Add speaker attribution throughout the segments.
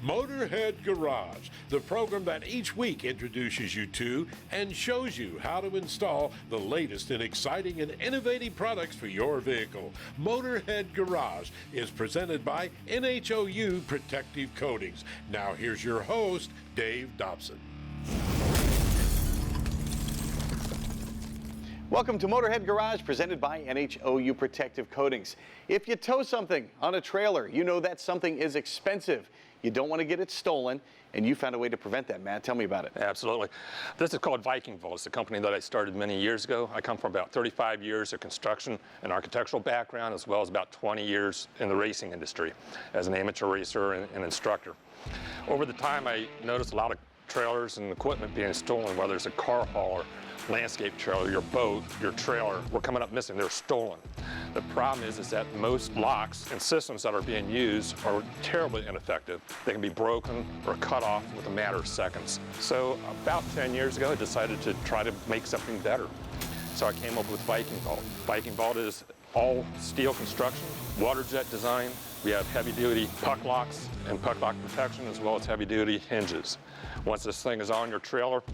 Speaker 1: Motorhead Garage, the program that each week introduces you to and shows you how to install the latest in exciting and innovative products for your vehicle. Motorhead Garage is presented by NHOU Protective Coatings. Now here's your host, Dave Dobson.
Speaker 2: Welcome to Motorhead Garage, presented by NHOU Protective Coatings. If you tow something on a trailer, you know that something is expensive. You don't want to get it stolen, and you found a way to prevent that, Matt. Tell me about it.
Speaker 3: Absolutely. This is called Viking Vault. It's a company that I started many years ago. I come from about 35 years of construction and architectural background, as well as about 20 years in the racing industry as an amateur racer and instructor. Over the time, I noticed a lot of trailers and equipment being stolen, whether it's a car hauler, landscape trailer, your boat, your trailer, were coming up missing. They're stolen. The problem is that most locks and systems that are being used are terribly ineffective. They can be broken or cut off with a matter of seconds. So about 10 years ago, I decided to try to make something better. So I came up with Viking Vault. Viking Vault is all steel construction, water jet design. We have heavy-duty puck locks and puck lock protection, as well as heavy-duty hinges. Once this thing is on your trailer,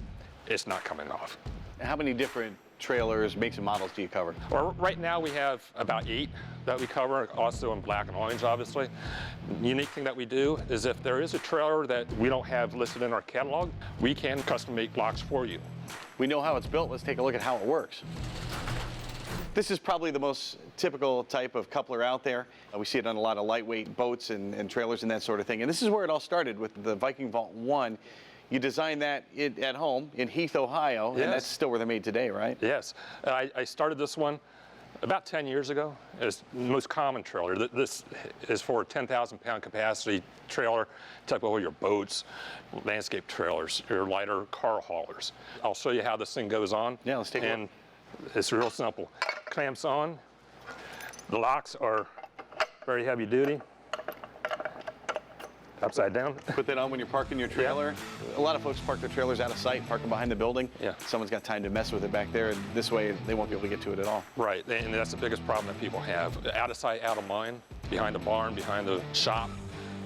Speaker 3: it's not coming off.
Speaker 2: How many different trailers, makes and models do you cover?
Speaker 3: Well, right now we have about 8 that we cover, also in black and orange, obviously. The unique thing that we do is if there is a trailer that we don't have listed in our catalog, we can custom make locks for you.
Speaker 2: We know how it's built. Let's take a look at how it works. This is probably the most typical type of coupler out there. We see it on a lot of lightweight boats and trailers and that sort of thing. And this is where it all started with the Viking Vault 1. You designed that at home in Heath, Ohio,
Speaker 3: Yes.
Speaker 2: And that's still where they're made today, right?
Speaker 3: Yes. I started this one about 10 years ago. It's the most common trailer. This is for a 10,000-pound capacity trailer, typical of your boats, landscape trailers, your lighter car haulers. I'll show you how this thing goes on.
Speaker 2: Yeah, let's take a look.
Speaker 3: And it's real simple. Clamps on. The locks are very heavy duty. Upside down.
Speaker 2: Put that on when you're parking your trailer. Yeah. A lot of folks park their trailers out of sight, park them behind the building.
Speaker 3: Yeah.
Speaker 2: Someone's got time to mess with it back there, and this way they won't be able to get to it at all.
Speaker 3: Right, and that's the biggest problem that people have. Out of sight, out of mind, behind the barn, behind the shop.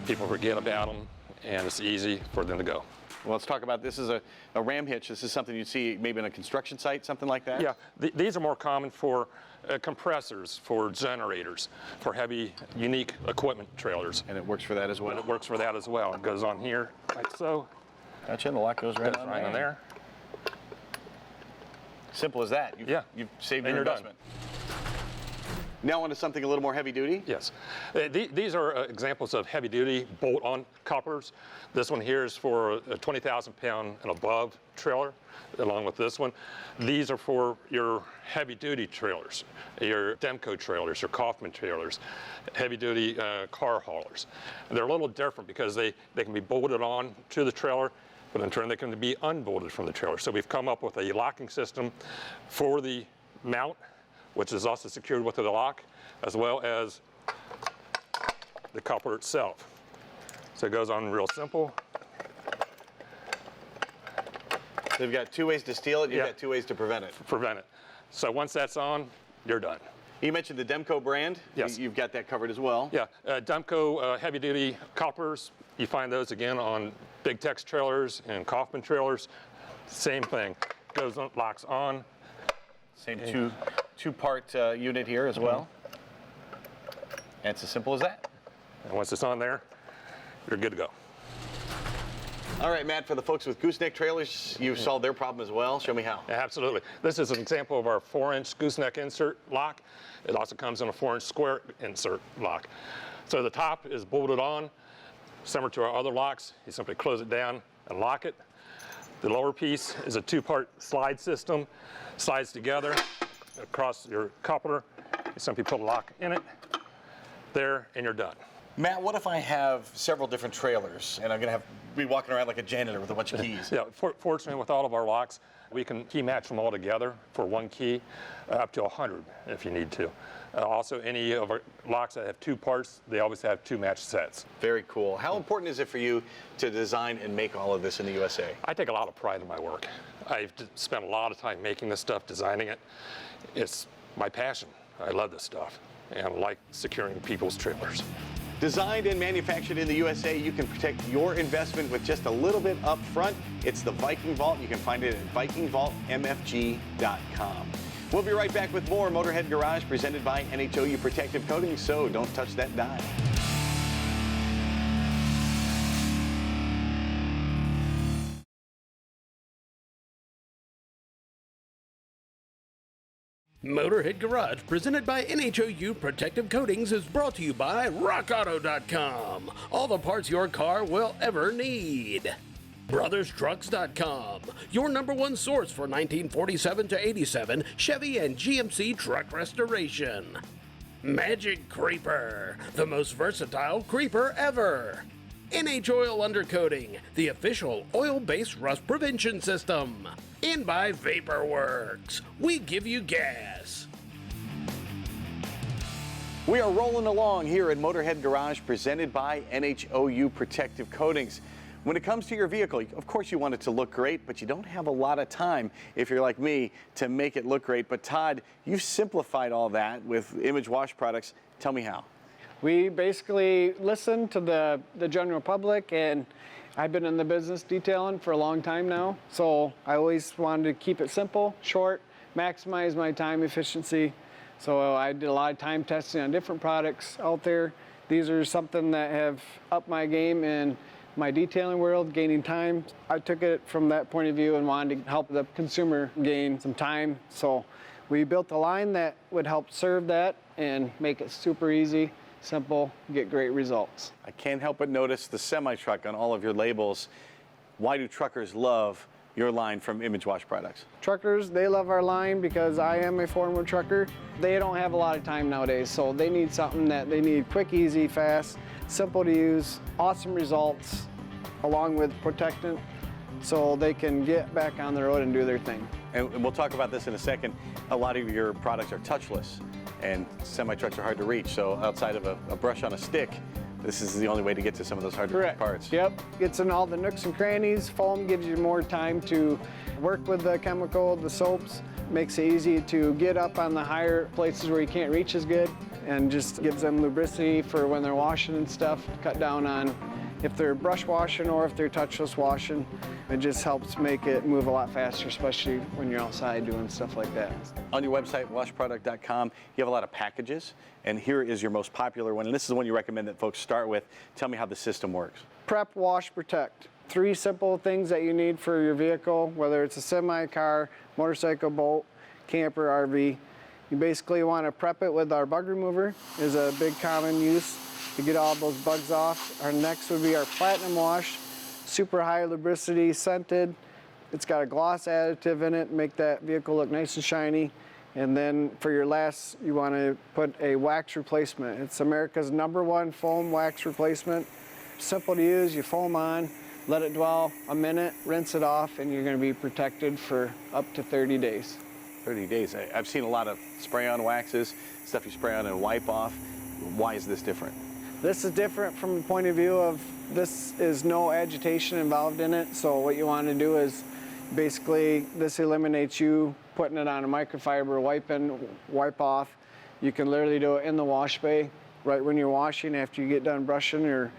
Speaker 3: People forget about them, and it's easy for them to go.
Speaker 2: Well, let's talk about this. Is a ram hitch. This is something you'd see maybe in a construction site, something like that?
Speaker 3: Yeah, these are more common for compressors, for generators, for heavy, unique equipment trailers.
Speaker 2: And it works for that as well?
Speaker 3: And it works for that as well. It goes on here, like so.
Speaker 2: Gotcha, and the lock goes right on
Speaker 3: right in there.
Speaker 2: Simple as that. You've saved your investment. Now onto something a little more heavy duty?
Speaker 3: Yes. These are examples of heavy duty bolt-on couplers. This one here is for a 20,000-pound and above trailer, along with this one. These are for your heavy duty trailers, your Demco trailers, your Kaufman trailers, heavy duty car haulers. And they're a little different because they can be bolted on to the trailer, but in turn they can be unbolted from the trailer. So we've come up with a locking system for the mount, which is also secured with the lock, as well as the coupler itself. So it goes on real simple.
Speaker 2: So you've got 2 ways to steal it, you've got 2 ways to prevent it.
Speaker 3: Prevent it. So once that's on, you're done.
Speaker 2: You mentioned the Demco brand.
Speaker 3: Yes.
Speaker 2: You've got that covered as well.
Speaker 3: Yeah, Demco heavy-duty couplers, you find those again on Big Tex trailers and Kaufman trailers. Same thing. Goes on, locks on.
Speaker 2: Same two-part unit here as well. And it's as simple as that.
Speaker 3: And once it's on there, you're good to go.
Speaker 2: All right, Matt, for the folks with gooseneck trailers, you've solved their problem as well. Show me how.
Speaker 3: Absolutely. This is an example of our 4-inch gooseneck insert lock. It also comes in a 4-inch square insert lock. So the top is bolted on, similar to our other locks. You simply close it down and lock it. The lower piece is a 2-part slide system. Slides together across your coupler. You simply put a lock in it, there, and you're done.
Speaker 2: Matt, what if I have several different trailers and I'm going to be walking around like a janitor with a bunch of keys?
Speaker 3: Yeah, fortunately with all of our locks, we can key match them all together for one key, up to 100 if you need to. Also, any of our locks that have 2 parts, they always have 2 matched sets.
Speaker 2: Very cool. How important is it for you to design and make all of this in the USA?
Speaker 3: I take a lot of pride in my work. I've spent a lot of time making this stuff, designing it. It's my passion. I love this stuff and I like securing people's trailers.
Speaker 2: Designed and manufactured in the USA, you can protect your investment with just a little bit up front. It's the Viking Vault. You can find it at vikingvaultmfg.com. We'll be right back with more Motorhead Garage presented by NHOU Protective Coatings, so don't touch that dial.
Speaker 4: Motorhead Garage, presented by NHOU Protective Coatings, is brought to you by RockAuto.com. All the parts your car will ever need. BrothersTrucks.com, your #1 source for 1947 to 87 Chevy and GMC truck restoration. Magic Creeper, the most versatile creeper ever. NH Oil Undercoating, the official oil-based rust prevention system. And by VaporWorks, we give you gas.
Speaker 2: We are rolling along here at Motorhead Garage, presented by NHOU Protective Coatings. When it comes to your vehicle, of course you want it to look great, but you don't have a lot of time, if you're like me, to make it look great. But Todd, you've simplified all that with Image Wash products. Tell me how.
Speaker 5: We basically listen to the general public, and I've been in the business detailing for a long time now, so I always wanted to keep it simple, short, maximize my time efficiency. So I did a lot of time testing on different products out there. These are something that have upped my game in my detailing world, gaining time. I took it from that point of view and wanted to help the consumer gain some time. So we built a line that would help serve that and make it super easy, simple, get great results.
Speaker 2: I can't help but notice the semi-truck on all of your labels. Why do truckers love your line from Image Wash products?
Speaker 5: Truckers, they love our line because I am a former trucker. They don't have a lot of time nowadays, so they need something that they need quick, easy, fast, simple to use, awesome results, along with protectant, so they can get back on the road and do their thing.
Speaker 2: And we'll talk about this in a second. A lot of your products are touchless, and semi-trucks are hard to reach, so outside of a brush on a stick, this is the only way to get to some of those hard to reach parts.
Speaker 5: Yep, gets in all the nooks and crannies. Foam gives you more time to work with the chemical, the soaps. Makes it easy to get up on the higher places where you can't reach as good, and just gives them lubricity for when they're washing and stuff, cut down on if they're brush washing or if they're touchless washing. It just helps make it move a lot faster, especially when you're outside doing stuff like that.
Speaker 2: On your website, washproduct.com, you have a lot of packages, and here is your most popular one, and this is the one you recommend that folks start with. Tell me how the system works.
Speaker 5: Prep, wash, protect. 3 simple things that you need for your vehicle, whether it's a semi, car, motorcycle, boat, camper, RV. You basically want to prep it with our bug remover, is a big common use to get all those bugs off. Our next would be our platinum wash, super high lubricity, scented. It's got a gloss additive in it, make that vehicle look nice and shiny. And then for your last, you want to put a wax replacement. It's America's #1 foam wax replacement. Simple to use, you foam on, let it dwell a minute, rinse it off, and you're going to be protected for up to 30 days.
Speaker 2: 30 days. I've seen a lot of spray-on waxes, stuff you spray on and wipe off. Why is this different?
Speaker 5: This is different from the point of view of this is no agitation involved in it. So what you want to do is basically this eliminates you putting it on a microfiber, wipe off. You can literally do it in the wash bay right when you're washing after you get done brushing or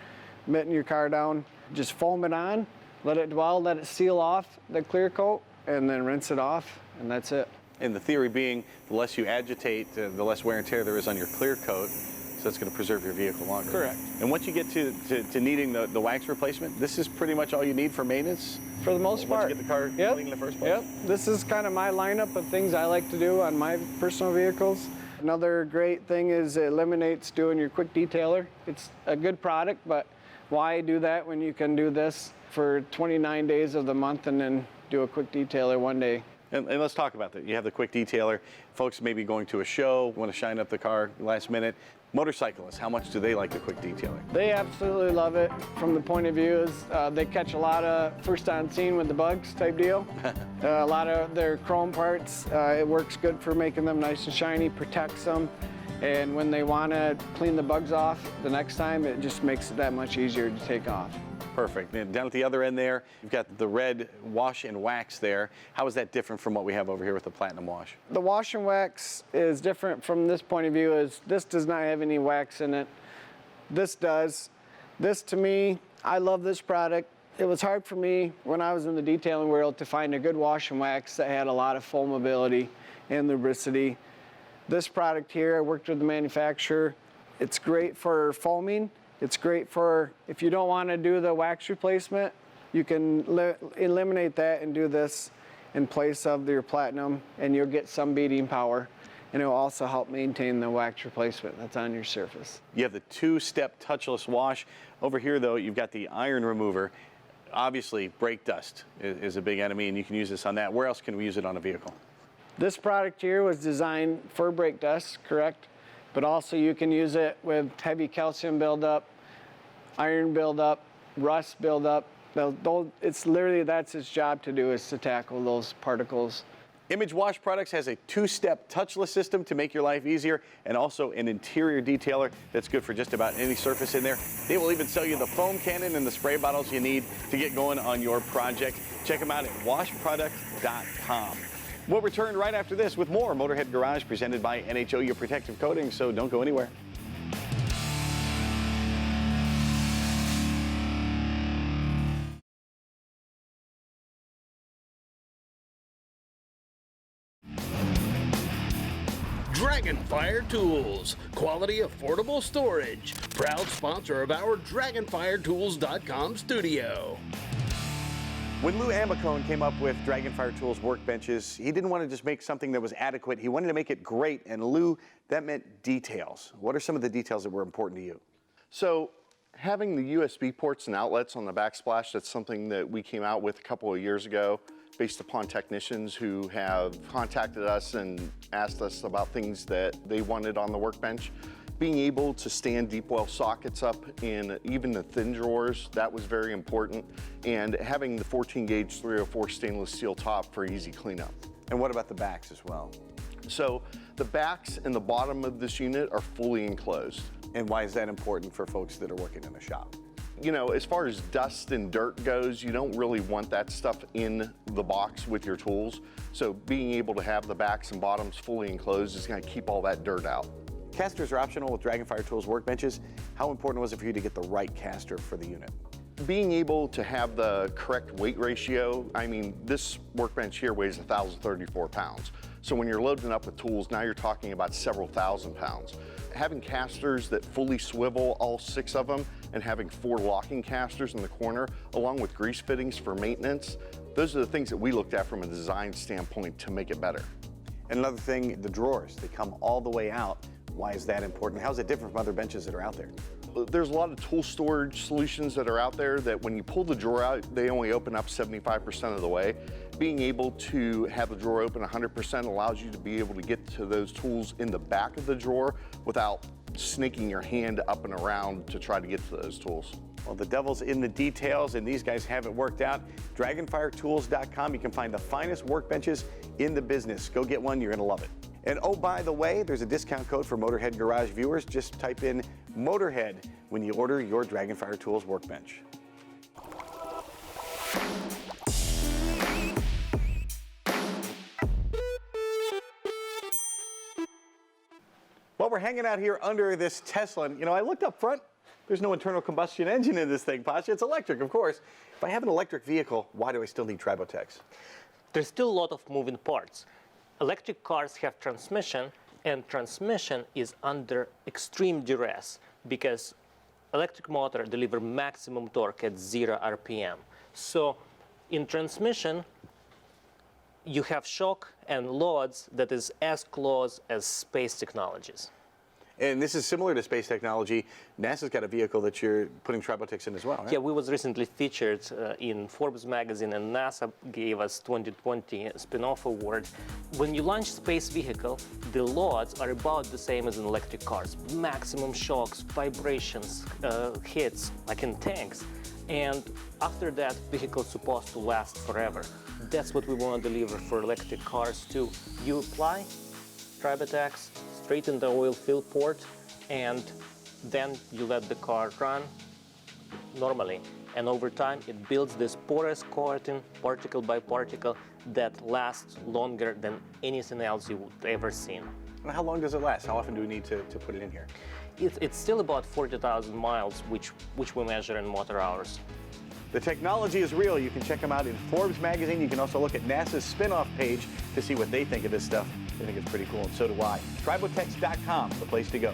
Speaker 5: mitting your car down. Just foam it on, let it dwell, let it seal off the clear coat, and then rinse it off, and that's it.
Speaker 2: And the theory being, the less you agitate, the less wear and tear there is on your clear coat, so that's going to preserve your vehicle longer.
Speaker 5: Correct.
Speaker 2: And once you get to needing the wax replacement, this is pretty much all you need for maintenance?
Speaker 5: For the most part.
Speaker 2: Once you get the car clean in the first place?
Speaker 5: Yep. This is kind of my lineup of things I like to do on my personal vehicles. Another great thing is it eliminates doing your quick detailer. It's a good product, but why do that when you can do this for 29 days of the month and then do a quick detailer one day?
Speaker 2: And let's talk about that. You have the quick detailer. Folks may be going to a show, want to shine up the car last minute. Motorcyclists, how much do they like the quick detailing?
Speaker 5: They absolutely love it. From the point of view is they catch a lot of first on scene with the bugs type deal. A lot of their chrome parts, it works good for making them nice and shiny, protects them. And when they want to clean the bugs off the next time, it just makes it that much easier to take off.
Speaker 2: Perfect. And down at the other end there, you've got the red wash and wax there. How is that different from what we have over here with the platinum wash?
Speaker 5: The wash and wax is different from this point of view, is this does not have any wax in it. this does. This to me, I love this product. It was hard for me when I was in the detailing world to find a good wash and wax that had a lot of foamability and lubricity. This product here, I worked with the manufacturer. It's great for foaming. It's great for, if you don't want to do the wax replacement, you can eliminate that and do this in place of your platinum, and you'll get some beading power. And it will also help maintain the wax replacement that's on your surface.
Speaker 2: You have the two-step touchless wash. Over here, though, you've got the iron remover. Obviously, brake dust is a big enemy, and you can use this on that. Where else can we use it on a vehicle?
Speaker 5: This product here was designed for brake dust, correct? But also you can use it with heavy calcium buildup, iron buildup, rust buildup. It's literally, that's its job to do, is to tackle those particles.
Speaker 2: Image Wash Products has a two-step touchless system to make your life easier, and also an interior detailer that's good for just about any surface in there. They will even sell you the foam cannon and the spray bottles you need to get going on your project. Check them out at washproduct.com. We'll return right after this with more Motorhead Garage presented by NHO, your protective coating, so don't go anywhere.
Speaker 4: Dragonfire Tools, quality, affordable storage. Proud sponsor of our DragonfireTools.com studio.
Speaker 2: When Lou Amicone came up with Dragonfire Tools workbenches, he didn't want to just make something that was adequate. He wanted to make it great, and Lou, that meant details. What are some of the details that were important to you?
Speaker 6: So having the USB ports and outlets on the backsplash, that's something that we came out with a couple of years ago based upon technicians who have contacted us and asked us about things that they wanted on the workbench. Being able to stand deep well sockets up in even the thin drawers, that was very important. And having the 14 gauge 304 stainless steel top for easy cleanup.
Speaker 2: And what about the backs as well?
Speaker 6: So the backs and the bottom of this unit are fully enclosed.
Speaker 2: And why is that important for folks that are working in a shop?
Speaker 6: You know, as far as dust and dirt goes, you don't really want that stuff in the box with your tools. So being able to have the backs and bottoms fully enclosed is going to keep all that dirt out.
Speaker 2: Casters are optional with Dragonfire Tools workbenches. How important was it for you to get the right caster for the unit?
Speaker 6: Being able to have the correct weight ratio, I mean, this workbench here weighs 1,034 pounds. So when you're loading up with tools, now you're talking about several thousand pounds. Having casters that fully swivel, all 6 of them, and having 4 locking casters in the corner, along with grease fittings for maintenance, those are the things that we looked at from a design standpoint to make it better.
Speaker 2: And another thing, the drawers, they come all the way out. Why is that important? How is it different from other benches that are out there?
Speaker 6: There's a lot of tool storage solutions that are out there that when you pull the drawer out, they only open up 75% of the way. Being able to have the drawer open 100% allows you to be able to get to those tools in the back of the drawer without snaking your hand up and around to try to get to those tools.
Speaker 2: Well, the devil's in the details, and these guys have it worked out. DragonfireTools.com, you can find the finest workbenches in the business. Go get one, you're gonna love it. And oh, by the way, there's a discount code for Motorhead Garage viewers. Just type in Motorhead when you order your Dragonfire Tools workbench. Well, we're hanging out here under this Tesla, and you know, I looked up front. There's no internal combustion engine in this thing, Pasha. It's electric, of course. If I have an electric vehicle, why do I still need Tribotex?
Speaker 7: There's still a lot of moving parts. Electric cars have transmission, and transmission is under extreme duress because electric motor deliver maximum torque at 0 RPM. So in transmission, you have shock and loads that is as close as space technologies.
Speaker 2: And this is similar to space technology. NASA's got a vehicle that you're putting Tribotex in as well, right?
Speaker 7: Yeah, we was recently featured in Forbes magazine, and NASA gave us 2020 spin-off award. When you launch space vehicle, the loads are about the same as in electric cars. Maximum shocks, vibrations, hits, like in tanks. And after that, vehicle is supposed to last forever. That's what we want to deliver for electric cars too. You apply Tribotex straight in the oil fill port, and then you let the car run normally. And over time, it builds this porous coating, particle by particle, that lasts longer than anything else you've ever seen.
Speaker 2: And how long does it last? How often do we need to put it in here?
Speaker 7: it's still about 40,000 miles, which we measure in motor hours.
Speaker 2: The technology is real. You can check them out in Forbes magazine. You can also look at NASA's spin-off page to see what they think of this stuff. They think it's pretty cool, and so do I. Tribotex.com, the place to go.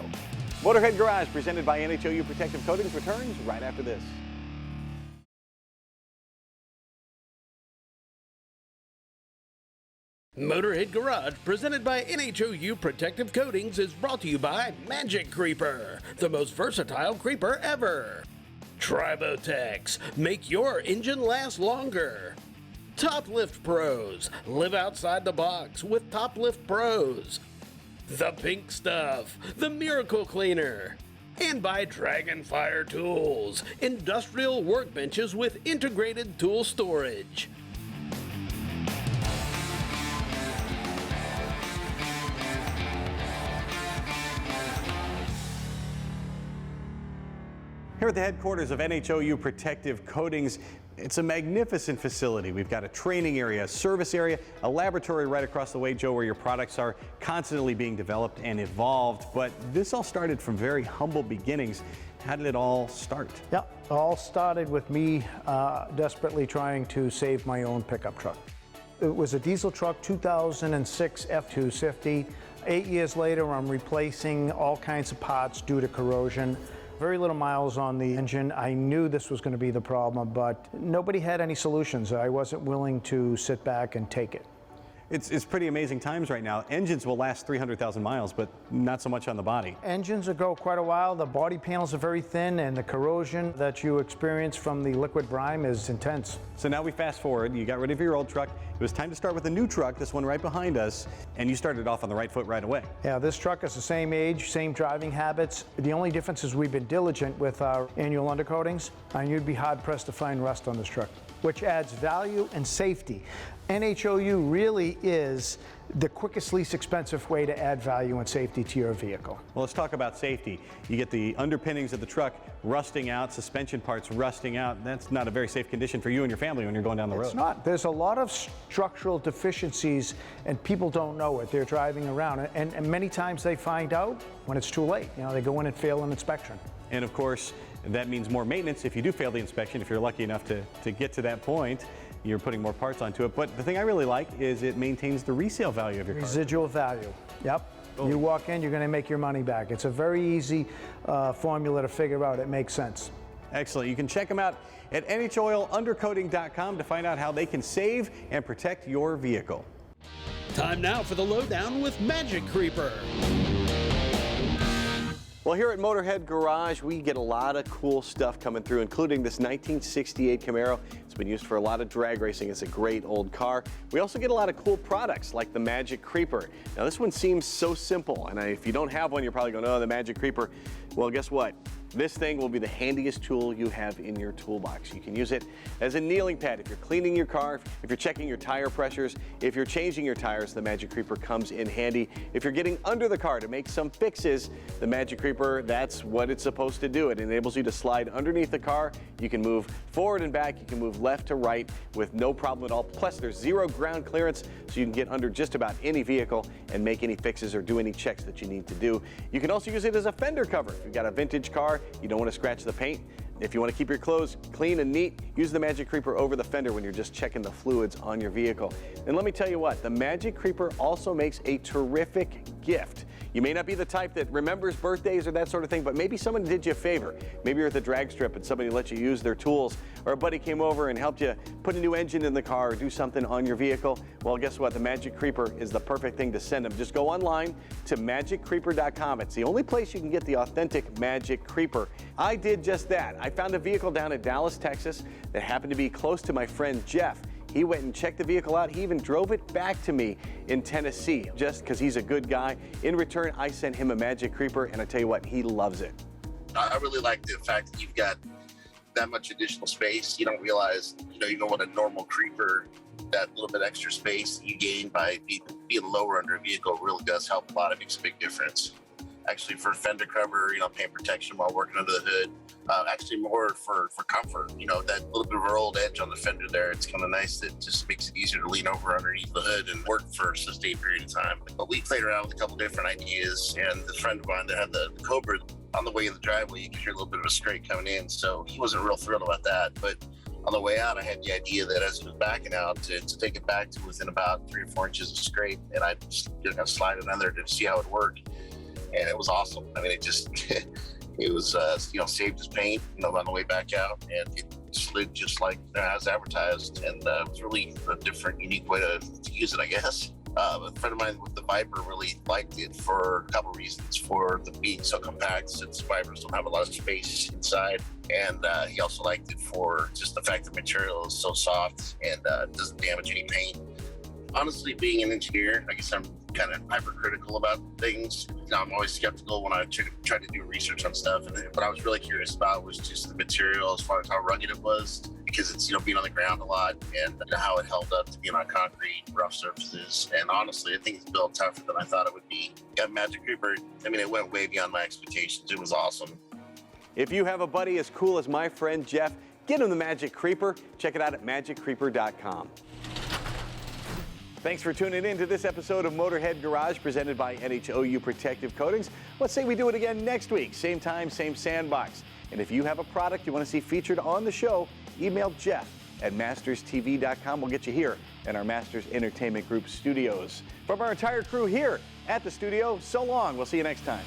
Speaker 2: Motorhead Garage, presented by NHOU Protective Coatings, returns right after this.
Speaker 4: Motorhead Garage, presented by NHOU Protective Coatings, is brought to you by Magic Creeper, the most versatile creeper ever. Tribotex, make your engine last longer. Top Lift Pros, live outside the box with Top Lift Pros. The Pink Stuff, the Miracle Cleaner. And by Dragonfire Tools, industrial workbenches with integrated tool storage.
Speaker 2: Here at the headquarters of NHOU Protective Coatings, it's a magnificent facility. We've got a training area, a service area, a laboratory right across the way, Joe, where your products are constantly being developed and evolved. But this all started from very humble beginnings. How did it all start?
Speaker 8: Yeah, it all started with me desperately trying to save my own pickup truck. It was a diesel truck, 2006 F-250. 8 years later, I'm replacing all kinds of parts due to corrosion. Very little miles on the engine. I knew this was going to be the problem, but nobody had any solutions. I wasn't willing to sit back and take it.
Speaker 2: It's pretty amazing times right now. Engines will last 300,000 miles, but not so much on the body.
Speaker 8: Engines will go quite a while. The body panels are very thin, and the corrosion that you experience from the liquid brine is intense.
Speaker 2: So now we fast forward. You got rid of your old truck. It was time to start with a new truck, this one right behind us, and you started off on the right foot right away.
Speaker 8: Yeah, this truck is the same age, same driving habits. The only difference is we've been diligent with our annual undercoatings, and you'd be hard-pressed to find rust on this truck, which adds value and safety. NHOU really is the quickest, least expensive way to add value and safety to your vehicle.
Speaker 2: Well, let's talk about safety. You get the underpinnings of the truck rusting out, suspension parts rusting out. That's not a very safe condition for you and your family when you're going down the road.
Speaker 8: It's not. There's a lot of structural deficiencies, and people don't know it. They're driving around, and many times they find out when it's too late. You know, they go in and fail an inspection.
Speaker 2: And of course, that means more maintenance if you do fail the inspection. If you're lucky enough to get to that point, you're putting more parts onto it. But the thing I really like is it maintains the resale value of your car.
Speaker 8: Residual value. Yep.
Speaker 2: Oh.
Speaker 8: You walk in, you're going to make your money back. It's a very easy formula to figure out. It makes sense.
Speaker 2: Excellent. You can check them out at NHOilundercoating.com to find out how they can save and protect your vehicle.
Speaker 4: Time now for the lowdown with Magic Creeper.
Speaker 2: Well, here at Motorhead Garage, we get a lot of cool stuff coming through, including this 1968 Camaro. It's been used for a lot of drag racing. It's a great old car. We also get a lot of cool products like the Magic Creeper. Now, this one seems so simple, and if you don't have one, you're probably going, oh, the Magic Creeper. Well, guess what? This thing will be the handiest tool you have in your toolbox. You can use it as a kneeling pad if you're cleaning your car, if you're checking your tire pressures, if you're changing your tires, the Magic Creeper comes in handy. If you're getting under the car to make some fixes, the Magic Creeper, that's what it's supposed to do. It enables you to slide underneath the car. You can move forward and back. You can move left to right with no problem at all. Plus, there's zero ground clearance, so you can get under just about any vehicle and make any fixes or do any checks that you need to do. You can also use it as a fender cover. If you've got a vintage car, you don't want to scratch the paint. If you want to keep your clothes clean and neat, use the Magic Creeper over the fender when you're just checking the fluids on your vehicle. And let me tell you what, the Magic Creeper also makes a terrific gift. You may not be the type that remembers birthdays or that sort of thing, but maybe someone did you a favor. Maybe you're at the drag strip and somebody let you use their tools, or a buddy came over and helped you put a new engine in the car or do something on your vehicle. Well, guess what? The Magic Creeper is the perfect thing to send them. Just go online to magiccreeper.com. It's the only place you can get the authentic Magic Creeper. I did just that. I found a vehicle down in Dallas, Texas that happened to be close to my friend Jeff. He went and checked the vehicle out. He even drove it back to me in Tennessee just because he's a good guy. In return, I sent him a Magic Creeper, and I tell you what, he loves it.
Speaker 9: I really like the fact that you've got that much additional space. You don't realize, even what a normal creeper, that little bit extra space you gain by being lower under a vehicle really does help a lot. It makes a big difference. Actually, for fender cover, paint protection while working under the hood. Actually more for comfort, that little bit of a rolled edge on the fender there, it's kind of nice. It just makes it easier to lean over underneath the hood and work for a sustained period of time. But we played around with a couple different ideas, and the friend of mine that had the Cobra, on the way in the driveway, you could hear a little bit of a scrape coming in. So he wasn't real thrilled about that. But on the way out, I had the idea that as it was backing out, to take it back to within about 3 or 4 inches of scrape, and I'd slide it under to see how it worked. And it was awesome. I mean, it just, it was, saved his paint, on the way back out, and it slid just like as advertised. And it was really a different, unique way to use it, I guess. A friend of mine with the Viper really liked it for a couple reasons. For the being so compact, since Vipers don't have a lot of space inside, and he also liked it for just the fact the material is so soft and doesn't damage any paint. Honestly, being an engineer, I guess I'm kind of hypercritical about things. I'm always skeptical when I try to do research on stuff. And what I was really curious about was just the material, as far as how rugged it was, because it's being on the ground a lot, and how it held up to being on concrete, rough surfaces. And honestly, I think it's built tougher than I thought it would be. Got Magic Creeper. I mean, it went way beyond my expectations. It was awesome.
Speaker 2: If you have a buddy as cool as my friend Jeff, get him the Magic Creeper. Check it out at magiccreeper.com. Thanks for tuning in to this episode of Motorhead Garage presented by NHOU Protective Coatings. Let's say we do it again next week, same time, same sandbox. And if you have a product you want to see featured on the show, email Jeff at masterstv.com. We'll get you here in our Masters Entertainment Group studios. From our entire crew here at the studio, so long. We'll see you next time.